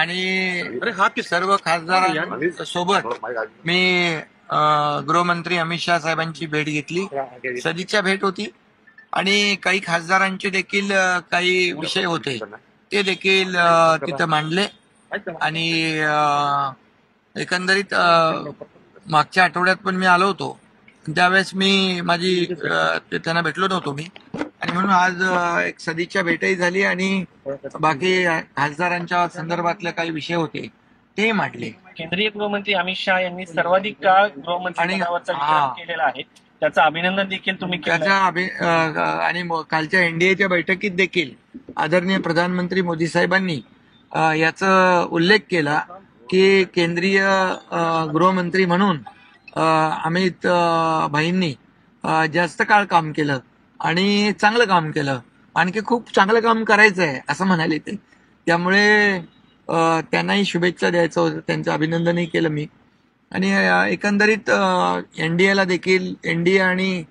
आणि सर्व खासदारांसोबत मी गृहमंत्री अमित शाह साहेबांची भेट घेतली. सदिच्छा भेट होती आणि काही खासदारांचे देखील काही विषय होते ते देखील तिथं मांडले. आणि एकंदरीत मागच्या आठवड्यात पण मी आलो होतो, त्यावेळेस मी त्यांना भेटलो नव्हतो मी, आणि म्हणून आज एक सदिच्छा भेटही झाली आणि बाकी खासदारांच्या संदर्भातले काही विषय होते ते मांडले. केंद्रीय गृहमंत्री अमित शहा यांनी सर्वाधिक काळ गृहमंत्री पदावरचा विचार केलेला आहे, त्याचं अभिनंदन देखील तुम्ही आणि कालच्या एनडीएच्या बैठकीत देखील आदरणीय प्रधानमंत्री मोदी साहेबांनी याचा उल्लेख केला की केंद्रीय गृहमंत्री म्हणून अमित भाईंनी जास्त काळ काम केलं आणि चांगलं काम केलं, आणखी खूप चांगलं काम करायचं आहे असं म्हणाले ते. त्यामुळे त्यांनाही शुभेच्छा द्यायचं होतं, त्यांचं अभिनंदनही केलं मी. आणि एकंदरीत एनडीएला देखील, एनडीए आणि